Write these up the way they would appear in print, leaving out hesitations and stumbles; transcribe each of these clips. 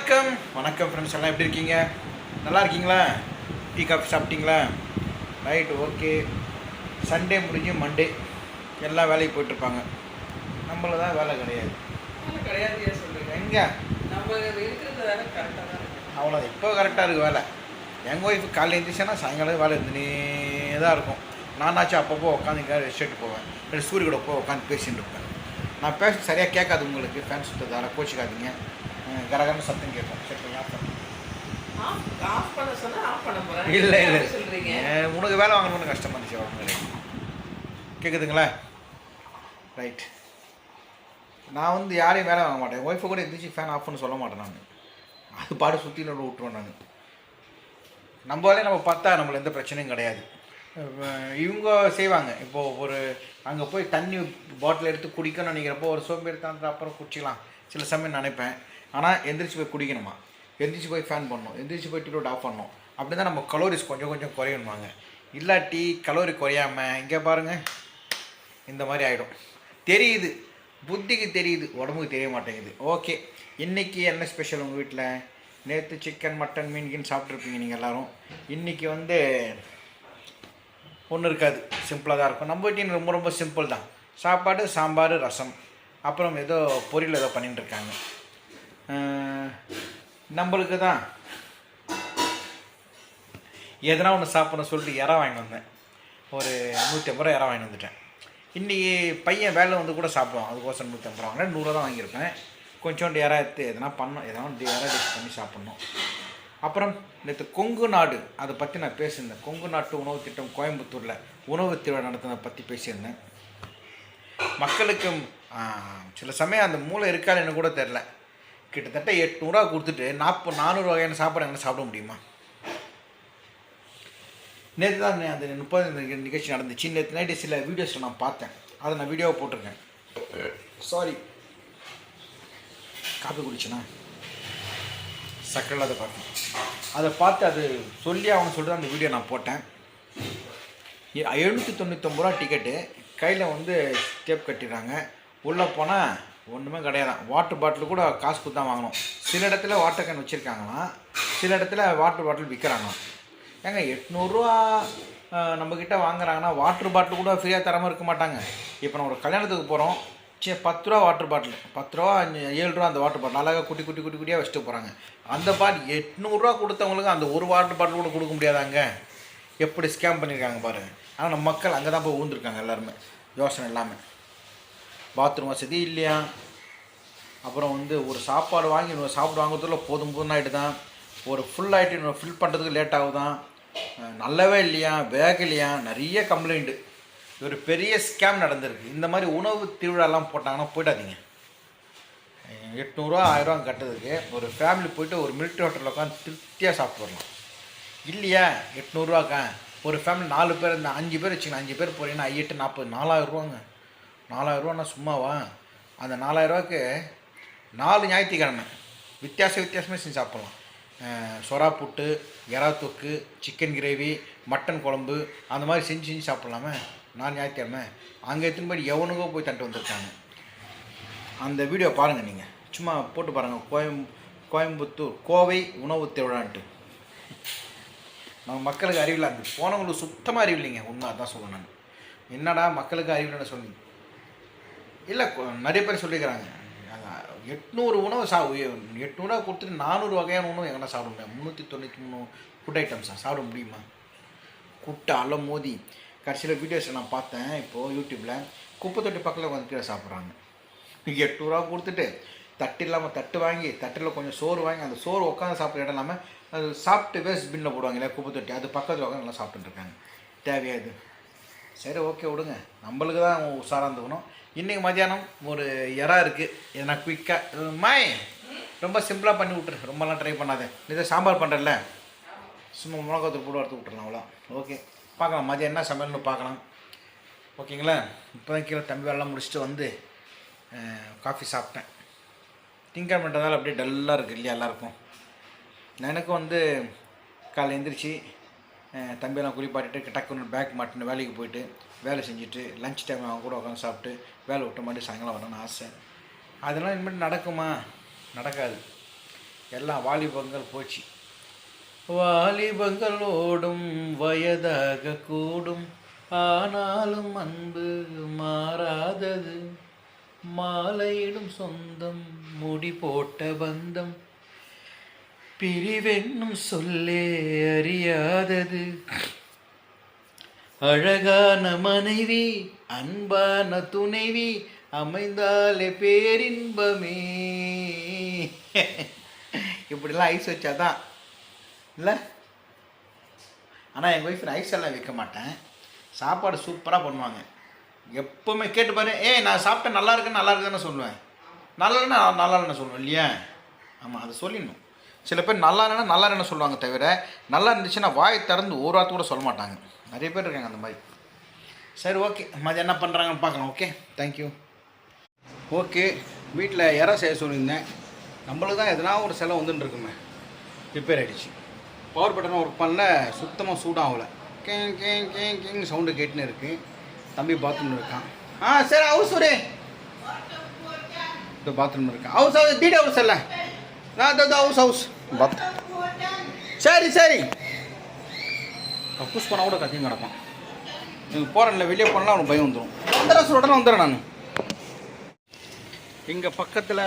வணக்கம் வணக்கம் ஃப்ரெண்ட்ஸ், எல்லாம் எப்படி இருக்கீங்க? நல்லா இருக்கீங்களா? டீ காஃபி சாப்பிட்டீங்களா? Right, okay. சண்டே முடிஞ்சு மண்டே எல்லாம் வேலைக்கு போயிட்டுருப்பாங்க. நம்மள தான் வேலை கிடையாது. கிடையாது சொல்லுங்க. எங்கே நம்ம இருக்கிறது வேலை கரெக்டாக தான் இருக்கு. அவ்வளோ இப்போ கரெக்டாக இருக்குது வேலை. எங்கள் ஒய்ஃபு காலையில் எழுந்திரிச்சேன்னா சாயங்காலம் வேலை இருந்துனே தான் இருக்கும். நானாச்சும் அப்பப்போ உட்காந்து ரெஸ்ட் எடுத்து போவேன். இல்லை சூரிய கூட போய் உட்காந்து பேசிகிட்டு இருப்பேன். நான் பேச சரியாக கேட்காது உங்களுக்கு, ஃபேன் சுற்றதால கோச்சிக்காதீங்க. கரகரன்னு சத்தம் கேட்கும். சரி, ஆஃப் பண்ண சொன்னா ஆஃப் பண்ண போறேன். இல்லை இல்லை சொல்றீங்க. உனக்கு வேலை வாங்கணும்னு கஷ்டமாக இருந்துச்சு அவங்களே. கேட்குதுங்களா? ரைட். நான் வந்து யாரையும் வேலை வாங்க மாட்டேன். ஒய்ஃபை கூட எந்திரிச்சு ஃபேன் ஆஃப் பண்ண சொல்ல மாட்டேன். நான் அது பாடு சுற்றி நோடு விட்டுருவேன். நான் நம்ம வேலையை நம்ம பார்த்தா நம்மள எந்த பிரச்சனையும் கிடையாது. இவங்க செய்வாங்க. இப்போது ஒரு அங்கே போய் தண்ணி பாட்டில் எடுத்து குடிக்கணும்னு நினைக்கிறப்போ ஒரு சோம்பேறி தான் அப்புறம் குடிச்சிக்கலாம் சில சமயம் நினைப்பேன். ஆனால் எந்திரிச்சு போய் குடிக்கணுமா, எந்திரிச்சு போய் ஃபேன் பண்ணணும், எந்திரிச்சு போய் டிலோட் ஆஃப் பண்ணணும். அப்படி தான் நம்ம கலோரிஸ் கொஞ்சம் கொஞ்சம் குறையணுமாங்க. இல்லாட்டி கலோரி குறையாமல் இங்கே பாருங்கள் இந்த மாதிரி ஆகிடும். தெரியுது, புத்திக்கு தெரியுது, உடம்புக்கு தெரிய மாட்டேங்குது. ஓகே, இன்றைக்கி என்ன ஸ்பெஷல் உங்கள் வீட்டில்? நேற்று சிக்கன் மட்டன் மீன்கின்னு சாப்பிட்ருப்பீங்க நீங்கள் எல்லோரும். இன்றைக்கி வந்து ஒன்றும் இருக்காது, சிம்பிளாக தான் இருக்கும். நம்ம வீட்டில் ரொம்ப ரொம்ப சிம்பிள் தான். சாப்பாடு, சாம்பார், ரசம், அப்புறம் ஏதோ பொரியல் ஏதோ பண்ணிட்டுருக்காங்க. நம்மளுக்கு தான் எதனா ஒன்று சாப்பிட்ணும் சொல்லிட்டு இறா வாங்கிட்டு வந்தேன். ஒரு 150 ரூபா இறா வாங்கிட்டு வந்துட்டேன். இன்றைக்கி பையன் வேலை வந்து கூட சாப்பிடுவான். அதுக்கோசரம் 150 ரூபா வாங்கினா 100 தான் வாங்கியிருப்பேன். கொஞ்சோண்டு இறா எடுத்து எதனா பண்ணோம், எதனா இறா டிஷ் பண்ணி சாப்பிட்ணும். அப்புறம் நேற்று கொங்கு நாடு அதை பற்றி நான் பேசியிருந்தேன். கொங்கு நாட்டு உணவு திட்டம் கோயம்புத்தூரில் உணவு திருவிழா நடத்தினதை பற்றி பேசியிருந்தேன். மக்களுக்கு சில சமயம் அந்த மூளை இருக்காதுன்னு கூட தெரில. கிட்டத்தட்ட 800 ரூபா கொடுத்துட்டு 400 வகையான சாப்பாடு எங்களை சாப்பிட முடியுமா? நேற்று தான் அந்த 30 நிகழ்ச்சி நடந்துச்சு. நேற்று நைட்டு சில வீடியோஸில் நான் பார்த்தேன். அதை நான் வீடியோவை போட்டிருக்கேன். சாரி, காப்பி குடிச்சேன்னா சக்கரை இல்லாத காப்பி. அதை பார்த்து அது சொல்லி அவங்க சொல்லிட்டு அந்த வீடியோ நான் போட்டேன். 799 ரூபா டிக்கெட்டு. கையில் வந்து டேப் கட்டிடுறாங்க. உள்ளே போனால் ஒன்றுமே கிடையாது. வாட்டர் பாட்டில் கூட காசு கொடுத்து தான் வாங்கணும். சில இடத்துல வாட்டர் கேன் வச்சுருக்காங்கன்னா, சில இடத்துல வாட்டர் பாட்டில் விற்கிறாங்களாம். ஏங்க 800 ரூபா நம்மக்கிட்ட வாங்குறாங்கன்னா வாட்டர் பாட்டில் கூட ஃப்ரீயாக தராமல் இருக்க மாட்டாங்க. இப்போ நம்ம ஒரு கல்யாணத்துக்கு போகிறோம், 10 ரூபா வாட்டர் பாட்டில், 10 ரூபா 7 ரூபா அந்த வாட்டர் பாட்டில் அழகாக குட்டி குட்டி குட்டி குட்டியாக வச்சுட்டு போகிறாங்க. அந்த பாட்டில் 800 ரூபா கொடுத்தவங்களுக்கு அந்த ஒரு வாட்டர் பாட்டில் கூட கொடுக்க முடியாதாங்க? எப்படி ஸ்கேம் பண்ணியிருக்காங்க பாருங்கள். ஆனால் நம்ம மக்கள் அங்கே தான் போய் ஊந்துருக்காங்க எல்லாருமே, யோசனை இல்லாமல். பாத்ரூம் வசதி இல்லையா, அப்புறம் வந்து ஒரு சாப்பாடு வாங்கி இன்னொரு சாப்பாடு வாங்குறதுல போதும் ஆகிட்டு தான், ஒரு ஃபுல் ஆகிட்டு இன்னொரு ஃபில் பண்ணுறதுக்கு லேட் ஆகுதான், நல்லவே இல்லையா, பேக் இல்லையா, நிறைய கம்ப்ளைண்ட்டு. ஒரு பெரிய ஸ்கேம் நடந்திருக்கு. இந்த மாதிரி உணவு திருவிழாலாம் போட்டாங்கன்னா போய்டாதீங்க. 800 ரூபா 1000 ரூபா கட்டுறதுக்கு ஒரு ஃபேமிலி போய்ட்டு ஒரு மிலிட்ரி ஹோட்டலில் உட்காந்து திருப்தியாக சாப்பிட்டு வரலாம். இல்லையா 800 ரூபாக்கா ஒரு ஃபேமிலி 4 பேர், இந்த 5 பேர் வச்சுக்கலாம். 5 பேர் போகிறீங்கன்னா 8 40 4000 ரூபாங்க. 4000 ரூபான்னா சும்மாவா? அந்த 4000 ரூபாய்க்கு 4 ஞாயிற்றுக்கிழமை வித்தியாசமாக செஞ்சு சாப்பிட்லாம். சொரா புட்டு, எறா தொக்கு, சிக்கன் கிரேவி, மட்டன் குழம்பு, அந்த மாதிரி செஞ்சு சாப்பிட்லாமே 4 ஞாயிற்றுக்கிழமை. அங்கே எத்தனை பேர் எவனுக்கோ போய் தட்டு வந்திருக்காங்க. அந்த வீடியோ பாருங்கள், நீங்கள் சும்மா போட்டு பாருங்கள். கோயம்புத்தூர் கோவை உணவு திருவிழான்ட்டு. நம்ம மக்களுக்கு அறிவில்லை. அந்த போனவங்களுக்கு சுத்தமாக அறிவில்லைங்க. உண்மை அதான் சொல்லணும். நான் என்னடா மக்களுக்கு அறிவில்லைன்னு சொல்லி இல்லை, நிறைய பேர் சொல்லிக்கிறாங்க 800 உணவு 800 ரூபா கொடுத்துட்டு 400 வகையான உணவு எங்கன்னா சாப்பிட முடியாது. 393 ஃபுட் ஐட்டம்ஸாக சாப்பிட முடியுமா? குட்டை அலை மோதி கடைசியில் வீடியோஸில் நான் பார்த்தேன். இப்போது யூடியூப்பில் குப்பை தொட்டி பக்கத்தில் வந்து கீழே சாப்பிட்றாங்க. 800 ரூபா கொடுத்துட்டு தட்டு இல்லாமல் தட்டு வாங்கி, தட்டில் கொஞ்சம் சோறு வாங்கி, அந்த சோறு உட்காந்து சாப்பிட்ற இடம் இல்லாமல் அது சாப்பிட்டு வேஸ்ட் பின்னில் போடுவாங்க இல்லையா குப்பை தொட்டி, அது பக்கத்தில் உட்காந்து நல்லா சாப்பிட்டுருக்காங்க. தேவையா இது? சரி, ஓகே, விடுங்க. நம்மளுக்கு தான் உஷாராக இருந்துக்கணும். இன்றைக்கி மத்தியானம் ஒரு இறா இருக்குது. எதனா குயிக்காக மாய் ரொம்ப சிம்பிளாக பண்ணி விட்ரு, ரொம்பலாம் ட்ரை பண்ணாதே. இதை சாம்பார் பண்ணுறல, சும்மா மிளகாத்தூள் போட்டு வறுத்து விட்டுறலாம், அவ்வளோ. ஓகே, பார்க்கலாம் மதியம் என்ன சமையல்னு பார்க்கலாம். ஓகேங்களா? இப்போ தான் கீழே தம்பி வேலைலாம் முடிச்சுட்டு வந்து காஃபி சாப்பிட்டேன். திங்கக்கிழமைன்றதால அப்படியே டல்லாக இருக்குது இல்லையா எல்லாருக்கும். எனக்கும் வந்து காலையில் எழுந்திரிச்சு தம்பியெல்லாம் குளிப்பாட்டிட்டு டக்குன்னு பேக் மாட்டின்னு வேலைக்கு போயிட்டு வேலை செஞ்சுட்டு லஞ்ச் டைம் அவங்க கூட உட்காந்து சாப்பிட்டு வேலை விட்ட மாதிரி சாயங்காலம் வரணும்னு ஆசை. அதெல்லாம் இனிமேல் நடக்குமா? நடக்காது. எல்லாம் வாலிபங்கள் போச்சு. வாலிபங்கள் ஓடும் வயதாக கூடும், ஆனாலும் அன்பு மாறாதது. மாலையிடும் சொந்தம் முடி போட்ட பந்தம், பிரிவென்னும் சொல்லே அறியாதது. அழகான மனைவி அன்பான துணைவி அமைந்தாலே பேரின்பமே. இப்படிலாம் ஐஸ் வச்சாதான் இல்லை. ஆனால் எங்கள் ஒய்ஃப் ஐஸ் எல்லாம் வைக்க மாட்டேன். சாப்பாடு சூப்பராக பண்ணுவாங்க. எப்போவுமே கேட்டு பாரு, நான் சாப்பிட்டேன் நல்லா இருக்குன்னு சொல்லுவேன். நல்லா இல்லைன்னு சொல்லுவேன் இல்லையா? ஆமாம், அதை சொல்லிடணும். சில பேர் நல்லா இல்லைன்னு சொல்லுவாங்க தவிர நல்லா இருந்துச்சுன்னா வாயை திறந்து ஒரு வார்த்தை கூட சொல்ல மாட்டாங்க. நிறைய பேர் இருக்காங்க அந்த மாதிரி. சரி, ஓகே, மதியம் என்ன பண்ணுறாங்கன்னு பார்க்கலாம். Okay, thank you. ஓகே, வீட்டில் இறை செய்ய சொல்லியிருந்தேன். நம்மளுக்கு தான் எதனா ஒரு செலவு வந்துட்டுருக்குமே. ரிப்பேர் ஆகிடுச்சு. பவர் பட்டனும் ஒர்க் பண்ணல, சுத்தமாக சூடாகலை. கேங் சவுண்டு கேட்டுன்னு இருக்குது. தம்பி பாத்ரூமில் இருக்கான். சரி, ஹவுஸ் ஒரு இந்த பாத்ரூம் இருக்கான். ஹவுஸ் டீட் ஹவுஸ் இல்லை, ஹவுஸ் பாத். சரி, கக்கூஸ் போனால் கூட கத்தியும் கிடப்பான். நீங்கள் போகிறேன்ல, வெளியே போனால் அவனுக்கு பயம் வந்துடும். வந்துடுறேன் நான். இங்கே பக்கத்தில்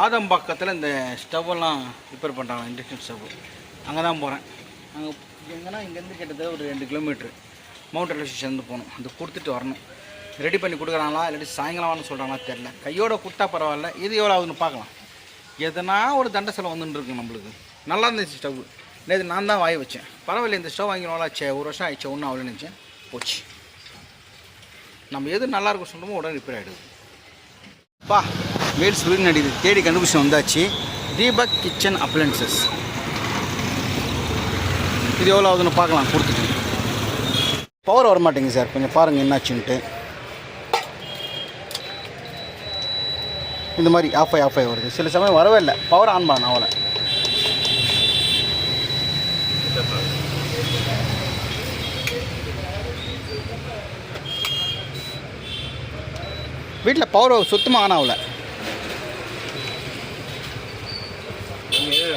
ஆதம்பாக்கத்தில் இந்த ஸ்டவ்வெல்லாம் ரிப்பேர் பண்ணுறாங்க, இண்டக்ஷன் ஸ்டவ். அங்கே தான் போகிறேன். அங்கே எங்கன்னா இங்கேருந்து கிட்டத்தட்ட ஒரு 2 கிலோமீட்ரு மவுண்ட் ரயில்வே ஸ்டேஷன் போகணும். அது கொடுத்துட்டு வரணும். ரெடி பண்ணி கொடுக்குறாங்களா இல்லாட்டி சாயங்காலம்னு சொல்கிறாங்களா தெரில. கையோட கொடுத்தா பரவாயில்ல. இது எவ்வளோ ஆகுதுன்னு பார்க்கலாம். எதனா ஒரு தண்டை செலவு வந்துட்டு இருக்கு நம்மளுக்கு. நல்லா இருந்துச்சு ஸ்டவ். நேற்று நான் தான் வாய் வச்சேன். பரவாயில்ல, இந்த ஸ்டவ் வாங்கி நல்லாச்சே, 1 வருஷம் ஆயிடுச்சு, ஒன்றும் அவ்வளோ நினச்சேன். போச்சு. நம்ம எது நல்லாயிருக்கும் சொல்லுமோ உடனே ரிப்பேர் ஆகிடுது. மேல்ஸ் வீடு நடிக்குது. தேடி கண்டுபிடிச்சு வந்தாச்சு. Deepak kitchen appliances. இது எவ்வளோ ஆகுதுன்னு பார்க்கலாம். கொடுத்துட்டு பவர் வர மாட்டேங்குது சார், கொஞ்சம் பாருங்கள் என்னாச்சுன்ட்டு. இந்த மாதிரி ஆஃப் ஆகி வருது. சில சமயம் வரவே இல்லை. பவர் ஆன் பண்ண அவளை. வீட்டில் பவர் சுத்தமாக ஆன் ஆகலை.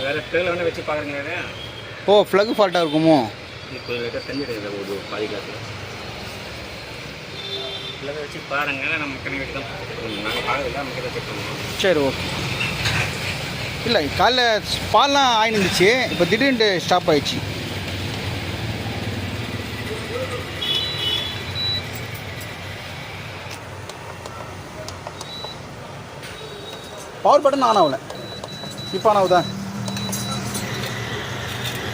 வேறு ப்ளக்கில் வேணால் வச்சு பார்க்குறீங்க. ஃப்ளக் ஃபால்ட்டாக இருக்குமோ? இப்போ தண்ணி கிடையாது ஒரு பாதி கிளாஸில் ப்ளக்கை வச்சு பாருங்கள். நம்ம கண்ணி வச்சு தான் நாங்கள் பார்க்கறதுல நம்ம செக் பண்ணுவோம். சரி, ஓகே. இல்லை, காலைல பால்லாம் ஆயினுந்துச்சு, இப்போ திடீர்னு ஸ்டாப் ஆயிடுச்சு. பவர் பட்டன் ஆன் ஆகலை. இப்போ ஆன் ஆகுதா?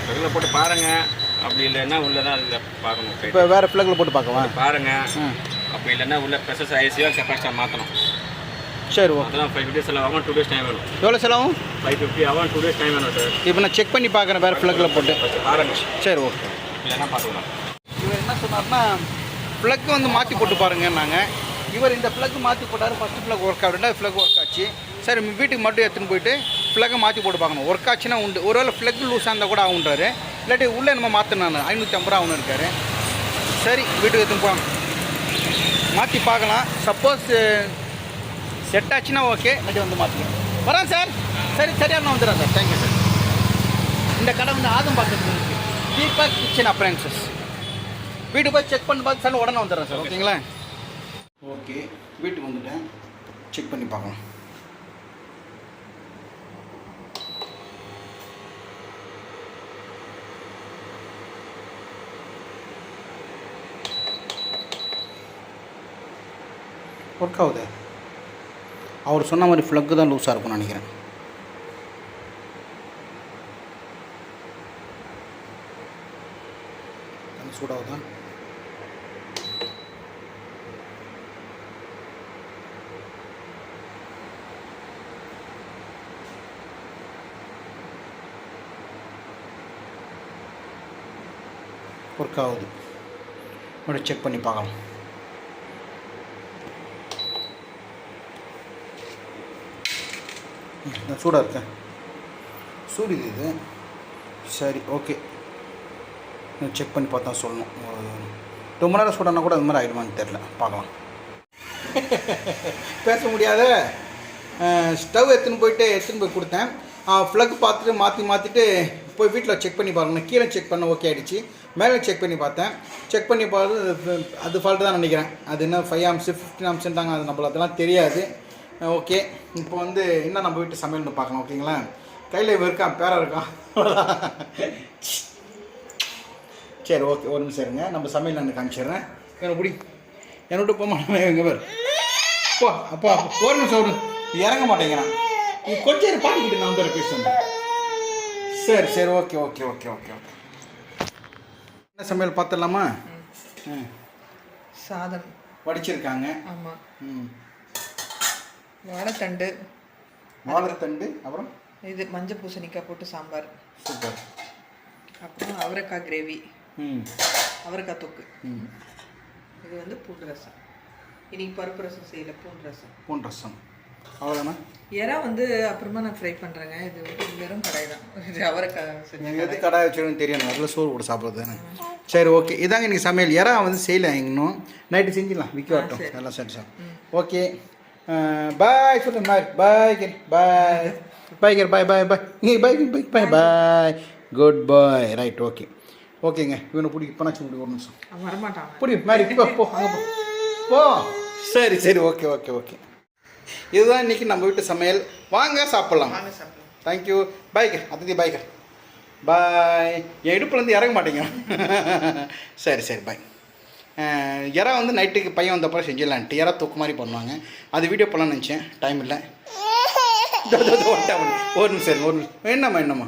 ப்ளக்கில் போட்டு பாருங்கள். அப்படி இல்லைன்னா உள்ளே தான் அதில் பார்க்கணும். இப்போ வேறு ப்ளக்கில் போட்டு பார்க்கவா? பாருங்கள். அப்படி இல்லைன்னா உள்ள ப்ரெஷர் ஐசியோ கெப்பாசிட்டி மாற்றணும். சரி, ஓகே. அதெல்லாம் 5 days ஆகும், 2 days டைம் வேணும். எவ்வளோ செலவும்? 550 ஆகும், 2 days டைம் வேணும் சார். இப்போ நான் செக் பண்ணி பார்க்குறேன் வேறு ப்ளக்கில் போட்டு. பாருங்கள். சரி, ஓகே. இல்லைன்னா பார்த்துக்கலாம். இவர் என்ன சொன்னார்னா, ப்ளக்கு வந்து மாற்றி போட்டு பாருங்கன்னாங்க. இவர் இந்த ப்ளக்கு மாற்றி போட்டார். ஃபஸ்ட்டு ப்ளக் ஒர்க் ஆகுது, 2வது ப்ளக் ஒர்க் ஆச்சு. சரி, வீட்டுக்கு மட்டும் எடுத்துன்னு போயிட்டு ப்ளக்கை மாற்றி போட்டு பார்க்கணும். ஒர்க் ஆச்சுன்னா உண்டு. ஒருவேளை ப்ளக் லூஸாக இருந்தால் கூட ஆகுன்றாரு. இல்லாட்டி உள்ளே நம்ம மாற்றினான் 550 ரூபா ஆகுன்னு இருக்காரு. சரி, வீட்டுக்கு எடுத்துன்னு போவாங்க, மாற்றி பார்க்கலாம். சப்போஸ் செட் ஆச்சுன்னா ஓகே, இல்லாட்டி வந்து மாற்றிக்கலாம். வரேன் சார். சரியாக நான் வந்துடுறேன் சார். Thank you sir. இந்த கடை வந்து ஆதம்பாக்கத்தில் இருக்குது. Deepak kitchen appliances. வீட்டுக்கு போய் செக் பண்ணி பார்த்து சார் உடனே வந்துடுறேன் சார். ஓகேங்களா? ஓகே, வீட்டுக்கு வந்துட்டேன். செக் பண்ணி பார்க்கலாம். ஒர்க் ஆகுது. அவர் சொன்ன மாதிரி ஃப்ளக்கு தான் லூஸாக இருக்கும்னு நினைக்கிறேன். சூடாகுதா? ஒர்க் ஆகுது. மறுபடியும் செக் பண்ணி பார்க்கலாம். நான் சூடாக இருக்கேன். சூடு இது. சரி, ஓகே. செக் பண்ணி பார்த்தா சொல்லணும். ரொம்ப நேரம் சூடானா கூட அது மாதிரி ஆகிடுமான்னு தெரில. பார்க்கலாம். பேச முடியாத ஸ்டவ் எடுத்துன்னு போய் கொடுத்தேன். ப்ளக் பார்த்துட்டு மாற்றிட்டு போய் வீட்டில் செக் பண்ணி பாருங்க. கீழே செக் பண்ண ஓகே ஆகிடுச்சு. மேலே செக் பண்ணி பார்த்தேன். செக் பண்ணி பார்த்து அது ஃபால்ட்டு தான் நினைக்கிறேன். அது என்ன 5 ஆம்ஸ் 15 ஆம்ஸ்ன்றாங்க. அது நம்மளுக்கு அதெல்லாம் தெரியாது. ஓகே, இப்போ வந்து என்ன நம்ம வீட்டு சமையல்னு பார்க்கலாம். ஓகேங்களா? கையில் இருக்கான், பேரா இருக்கான். சரி, ஓகே, ஒரு நிமிஷம் இருங்க. நம்ம சமையல் நான் காமிச்சிடுறேன். எனக்கு பிடி என்னை விட்டு போக மாட்டேன். எங்கே பேர் அப்பா அப்பா ஒரு நிமிஷம் இறங்க மாட்டேங்கிறான். நீ கொஞ்சம் பாட்டிக்கிட்டு நான் வந்து பேசுகிறேன். சரி, ஓகே. என்ன சமையல் பார்த்துடலாமா? சாதம் வடிச்சிருக்காங்க. ஆமாம். வாழைத்தண்டு, அப்புறம் இது மஞ்சள் பூசணிக்காய் போட்டு சாம்பார். சூப்பர். அப்புறம் அவரைக்காய் கிரேவி, அவரைக்காய் தொக்கு. இது வந்து பூண்டு ரசம். இன்னைக்கு பருப்பு ரசம் செய்யலை, பூண்டு ரசம். அவ்வளோதானே? இறா வந்து அப்புறமா நான் ஃப்ரை பண்ணுறேங்க. இது வந்து வெறும் கடாய் தான். இது அவரைக்காய் நீங்கள் எது கடாய் வச்சுருன்னு தெரியும். அதில் சோறு கூட சாப்பிட்றது தானே. சரி, ஓகே. இதாங்க இன்றைக்கி சமையல். இறா வந்து செய்யலை இன்னும். நைட்டு செஞ்சிடலாம். விற்க வரட்டும். எல்லாம் சரி சார். ஓகே, பாய் சொல்லுங்க. பாய் குட் பாய். ரைட், ஓகேங்க. இவனை பிடி இப்போனாச்சும் முடி ஒரு நிமிஷம் வரமாட்டான். பிடி மேரி போ அங்கே போ. சரி, ஓகே. இதுதான் இன்றைக்கி நம்ம வீட்டு சமையல். வாங்க சாப்பிட்லாம். தேங்க்யூ. பாய்க்கு அதிதி பாய்க்கு பாய். என் இடுப்புலேருந்து இறங்க மாட்டேங்க. சரி பாய். இறா வந்து நைட்டுக்கு பையன் வந்தப்பறம் செஞ்சிடலான்ட்டு இறா தூக்கு மாதிரி பண்ணுவாங்க. அது வீடியோ பண்ணலான்னு நினச்சேன், டைம் இல்லை. ஒரு நிமிஷம் என்னம்மா